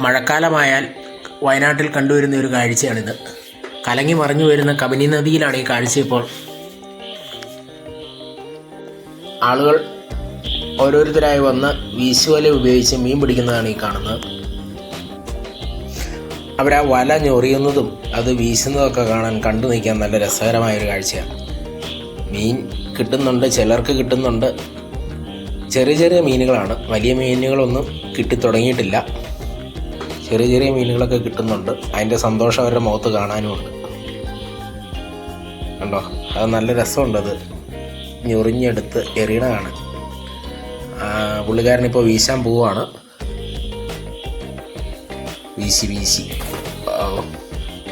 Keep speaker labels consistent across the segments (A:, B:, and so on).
A: മഴക്കാലമായാൽ വയനാട്ടിൽ കണ്ടുവരുന്ന ഒരു കാഴ്ചയാണിത്. കലങ്ങി മറിഞ്ഞു വരുന്ന കബനി നദിയിലാണ് ഈ കാഴ്ച. ഇപ്പോൾ ആളുകൾ ഓരോരുത്തരായി വന്ന് വീശുവല ഉപയോഗിച്ച് മീൻ പിടിക്കുന്നതാണ് ഈ കാണുന്നത്. അവരാ വല ഞൊറിയുന്നതും അത് വീശുന്നതൊക്കെ കാണാൻ കണ്ടു നിൽക്കാൻ നല്ല രസകരമായൊരു കാഴ്ചയാണ്. മീൻ കിട്ടുന്നുണ്ട്, ചിലർക്ക് കിട്ടുന്നുണ്ട്. ചെറിയ ചെറിയ മീനുകളാണ്, വലിയ മീനുകളൊന്നും കിട്ടിത്തുടങ്ങിയിട്ടില്ല. ചെറിയ ചെറിയ മീനുകളൊക്കെ കിട്ടുന്നുണ്ട്. അതിൻ്റെ സന്തോഷം അവരുടെ മുഖത്ത് കാണാനുമുണ്ട്. കണ്ടോ, അത് നല്ല രസമുണ്ട്. അത് ഞൊറിഞ്ഞെടുത്ത് എറിയണതാണ്. പുള്ളിക്കാരനിപ്പോൾ വീശാൻ പോവുകയാണ്. വീശി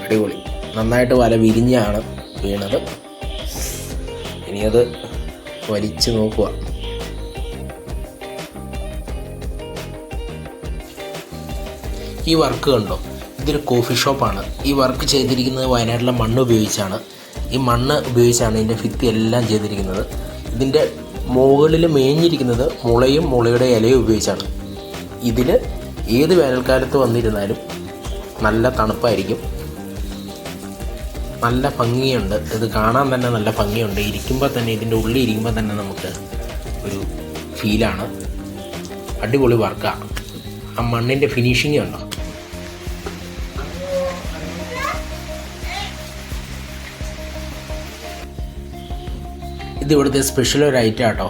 A: അടിപൊളി. നന്നായിട്ട് വല വിരിഞ്ഞാണ് വീണത്. ഇനിയത് വലിച്ചു നോക്കുക. ഈ വർക്ക് കണ്ടോ, ഇതൊരു കോഫി ഷോപ്പാണ്. ഈ വർക്ക് ചെയ്തിരിക്കുന്നത് വയനാട്ടിലെ മണ്ണ് ഉപയോഗിച്ചാണ്. ഈ മണ്ണ് ഉപയോഗിച്ചാണ് ഇതിൻ്റെ ഭിത്തി എല്ലാം ചെയ്തിരിക്കുന്നത്. ഇതിൻ്റെ മുകളിൽ മേഞ്ഞിരിക്കുന്നത് മുളയും മുളയുടെ ഇലയും ഉപയോഗിച്ചാണ്. ഇതിൽ ഏത് വേനൽക്കാലത്ത് വന്നിരുന്നാലും നല്ല തണുപ്പായിരിക്കും. നല്ല ഭംഗിയുണ്ട്. ഇത് കാണാൻ തന്നെ നല്ല ഭംഗിയുണ്ട്. ഇരിക്കുമ്പോൾ തന്നെ, ഇതിൻ്റെ ഉള്ളിൽ ഇരിക്കുമ്പോൾ തന്നെ നമുക്ക് ഒരു ഫീലാണ്. അടിപൊളി വർക്കാണ്. ആ മണ്ണിൻ്റെ ഫിനിഷിങ് ഉണ്ടോ. ഇത് ഇവിടുത്തെ സ്പെഷ്യൽ ഒരു ഐറ്റം ആട്ടോ.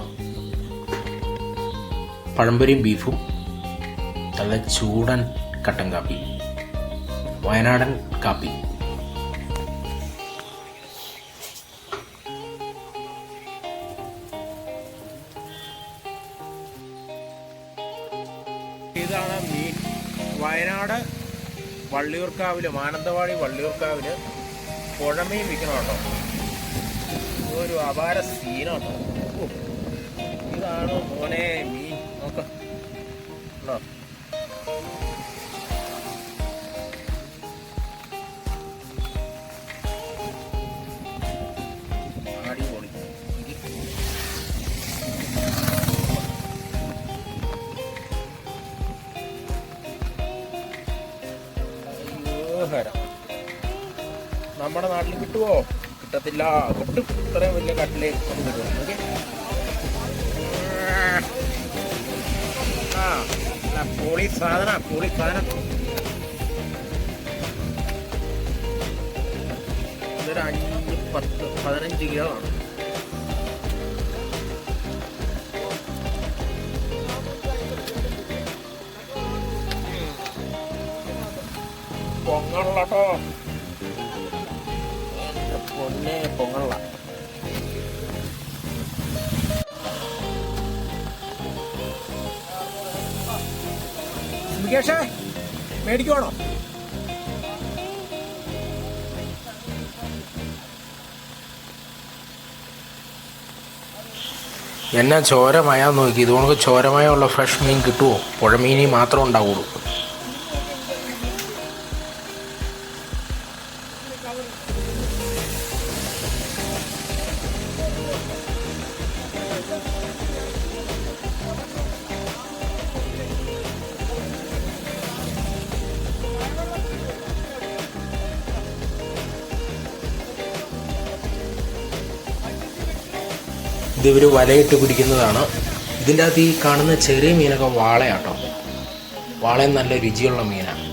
A: പഴംപൊരിയും ബീഫും, നല്ല ചൂടൻ കട്ടൻ കാപ്പി, വയനാടൻ കാപ്പി. ഇതാണ് മീൻ. വയനാട് വള്ളിയൂർക്കാവിൽ, മാനന്തവാടി വള്ളിയൂർക്കാവിൽ പുഴമീൻ വിൽക്കണം കേട്ടോ. ഒരു അപാര സീനാണ്. ഇതാണ് മോനെ മീൻ. നോക്കാം, അടിപൊളി. നമ്മുടെ നാട്ടിൽ കിട്ടുമോ? കിട്ടത്തില്ല. കിട്ടും. ഇത്രയും വലിയ കട്ടില് അത് കിട്ടും. ഓക്കെ, പൊളി സാധനം, പൊളി സാധനം. ഇതൊരു 5, 10, 15 കിലോ ആണ്. പൊങ്ങള്ളട്ടോ, പൊന്നെ പൊങ്ങള്ള. മുകേഷേ, മേടിക്കുവാണോ? എന്നാ ചോരമയാ നോക്കി. ഇതുകൊണ്ട് ചോരമയുള്ള ഫ്രഷ് മീൻ കിട്ടുമോ? പുഴമീനി മാത്രം ഉണ്ടാവുള്ളൂ. ഇതൊരു വലയിട്ട് പിടിക്കുന്നതാണ്. ഇതിൻ്റെ അകത്ത് ഈ കാണുന്ന ചെറിയ മീനൊക്കെ വാളയാട്ടോ. വാളയും നല്ല രുചിയുള്ള മീനാണ്.